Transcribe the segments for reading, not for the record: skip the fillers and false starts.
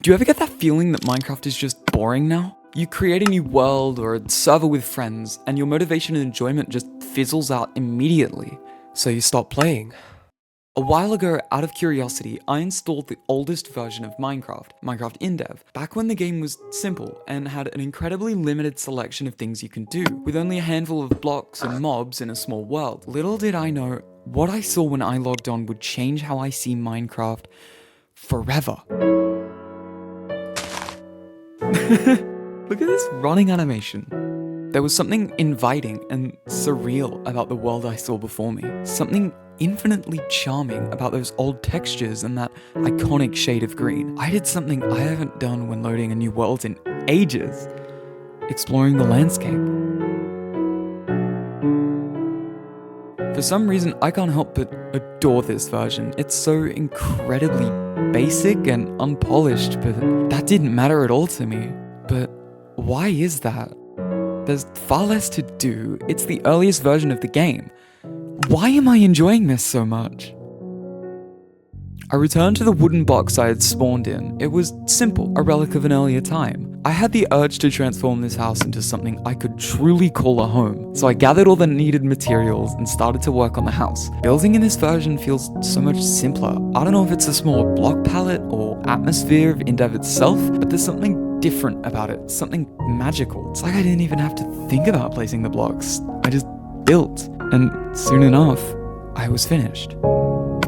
Do you ever get that feeling that Minecraft is just boring now? You create a new world or a server with friends, and your motivation and enjoyment just fizzles out immediately. So you stop playing. A while ago, out of curiosity, I installed the oldest version of Minecraft, Indev, back when the game was simple and had an incredibly limited selection of things you can do, with only a handful of blocks and mobs in a small world. Little did I know, what I saw when I logged on would change how I see Minecraft forever. Look at this running animation. There was something inviting and surreal about the world I saw before me. Something infinitely charming about those old textures and that iconic shade of green. I did something I haven't done when loading a new world in ages. Exploring the landscape. For some reason, I can't help but adore this version. It's so incredibly basic and unpolished, but that didn't matter at all to me. But why is that? There's far less to do. It's the earliest version of the game. Why am I enjoying this so much? I returned to the wooden box I had spawned in. It was simple, a relic of an earlier time. I had the urge to transform this house into something I could truly call a home, so I gathered all the needed materials and started to work on the house. Building in this version feels so much simpler. I don't know if it's a smaller block palette or atmosphere of Indev itself, but there's something different about it, something magical. It's like I didn't even have to think about placing the blocks. I just built, and soon enough, I was finished.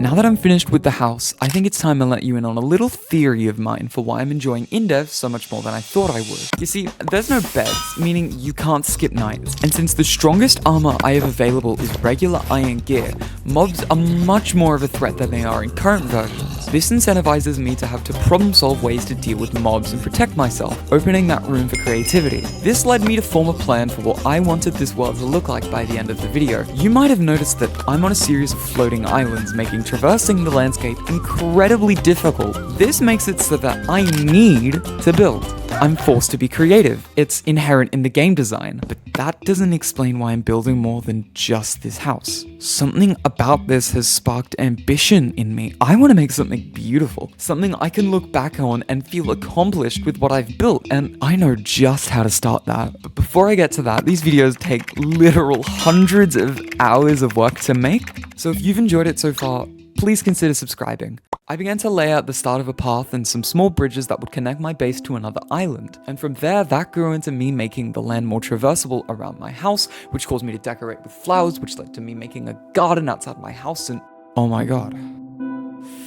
Now that I'm finished with the house, I think it's time to let you in on a little theory of mine for why I'm enjoying Indev so much more than I thought I would. You see, there's no beds, meaning you can't skip nights. And since the strongest armor I have available is regular iron gear, mobs are much more of a threat than they are in current versions. This incentivizes me to have to problem solve ways to deal with mobs and protect myself, opening that room for creativity. This led me to form a plan for what I wanted this world to look like by the end of the video. You might have noticed that I'm on a series of floating islands, making traversing the landscape incredibly difficult. This makes it so that I need to build. I'm forced to be creative. It's inherent in the game design, but that doesn't explain why I'm building more than just this house. Something about this has sparked ambition in me. I want to make something beautiful, something I can look back on and feel accomplished with what I've built, and I know just how to start that. But before I get to that, these videos take literal hundreds of hours of work to make, so if you've enjoyed it so far, please consider subscribing. I began to lay out the start of a path and some small bridges that would connect my base to another island. And from there, that grew into me making the land more traversable around my house, which caused me to decorate with flowers, which led to me making a garden outside my house. And oh my god.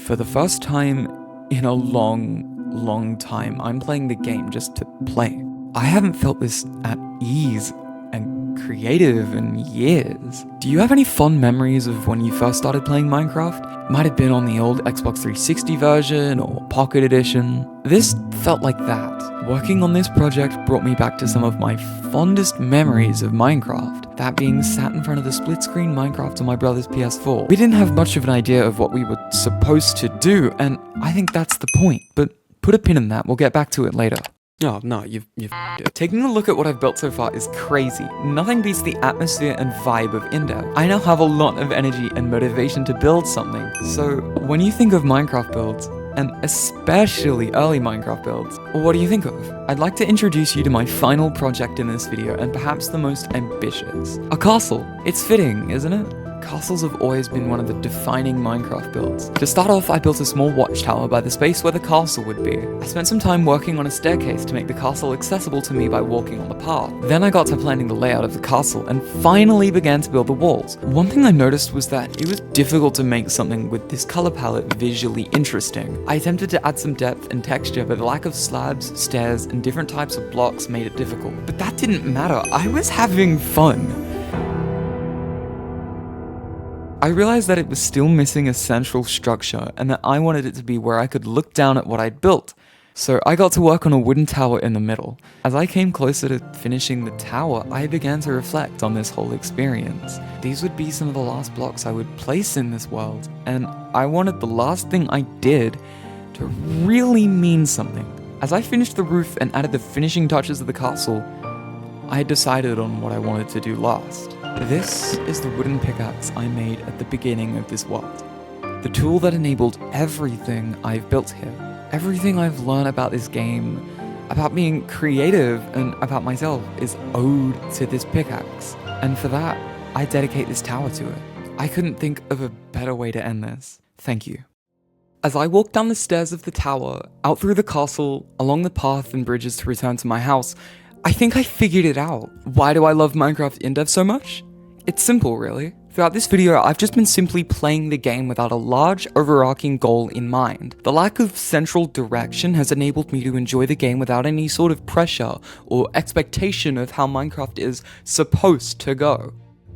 For the first time in a long time, I'm playing the game just to play. I haven't felt this at ease and creative in years. Do you have any fond memories of when you first started playing Minecraft? Might have been on the old Xbox 360 version or Pocket Edition. This felt like that. Working on this project brought me back to some of my fondest memories of Minecraft. That being sat in front of the split screen Minecraft on my brother's PS4. We didn't have much of an idea of what we were supposed to do, and I think that's the point. But put a pin in that, we'll get back to it later. Oh, no, you've Taking a look at what I've built so far is crazy. Nothing beats the atmosphere and vibe of Indev. I now have a lot of energy and motivation to build something. So when you think of Minecraft builds, and especially early Minecraft builds, what do you think of? I'd like to introduce you to my final project in this video, and perhaps the most ambitious. A castle. It's fitting, isn't it? Castles have always been one of the defining Minecraft builds. To start off, I built a small watchtower by the space where the castle would be. I spent some time working on a staircase to make the castle accessible to me by walking on the path. Then I got to planning the layout of the castle and finally began to build the walls. One thing I noticed was that it was difficult to make something with this color palette visually interesting. I attempted to add some depth and texture, but the lack of slabs, stairs, and different types of blocks made it difficult. But that didn't matter. I was having fun. I realized that it was still missing a central structure and that I wanted it to be where I could look down at what I'd built. So I got to work on a wooden tower in the middle. As I came closer to finishing the tower, I began to reflect on this whole experience. These would be some of the last blocks I would place in this world, and I wanted the last thing I did to really mean something. As I finished the roof and added the finishing touches of the castle, I had decided on what I wanted to do last. This is the wooden pickaxe I made at the beginning of this world. The tool that enabled everything I've built here. Everything I've learned about this game, about being creative and about myself, is owed to this pickaxe. And for that, I dedicate this tower to it. I couldn't think of a better way to end this. Thank you. As I walk down the stairs of the tower, out through the castle, along the path and bridges to return to my house, I think I figured it out. Why do I love Minecraft Indev so much? It's simple, really. Throughout this video, I've just been simply playing the game without a large, overarching goal in mind. The lack of central direction has enabled me to enjoy the game without any sort of pressure or expectation of how Minecraft is supposed to go.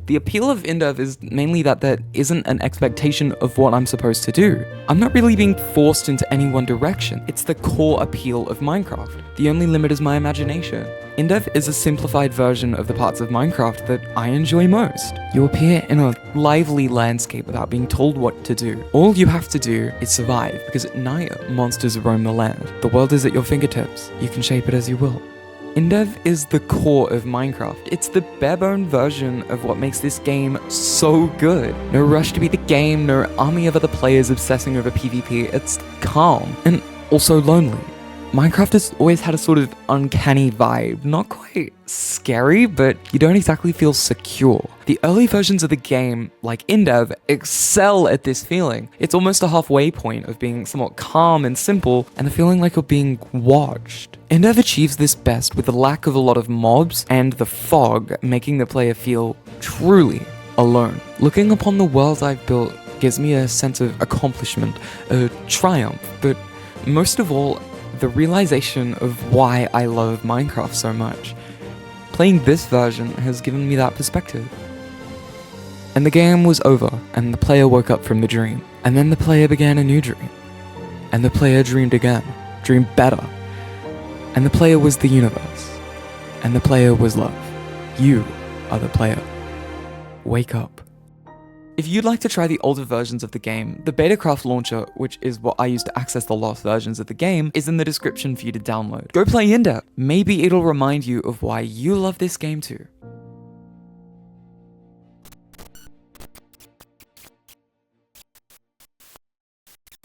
The appeal of Indev is mainly that there isn't an expectation of what I'm supposed to do. I'm not really being forced into any one direction. It's the core appeal of Minecraft. The only limit is my imagination. Indev is a simplified version of the parts of Minecraft that I enjoy most. You appear in a lively landscape without being told what to do. All you have to do is survive, because at night, monsters roam the land. The world is at your fingertips. You can shape it as you will. Indev is the core of Minecraft. It's the bare-bone version of what makes this game so good. No rush to beat the game, no army of other players obsessing over PvP. It's calm and also lonely. Minecraft has always had a sort of uncanny vibe, not quite scary, but you don't exactly feel secure. The early versions of the game, like Indev, excel at this feeling. It's almost a halfway point of being somewhat calm and simple, and the feeling like you're being watched. Indev achieves this best with the lack of a lot of mobs and the fog, making the player feel truly alone. Looking upon the world I've built gives me a sense of accomplishment, a triumph, but most of all, the realization of why I love Minecraft so much. Playing this version has given me that perspective. And the game was over, and the player woke up from the dream. And then the player began a new dream. And the player dreamed again, dreamed better. And the player was the universe. And the player was love. You are the player. Wake up. If you'd like to try the older versions of the game, the Betacraft launcher, which is what I use to access the lost versions of the game, is in the description for you to download. Go play Indev. Maybe it'll remind you of why you love this game too.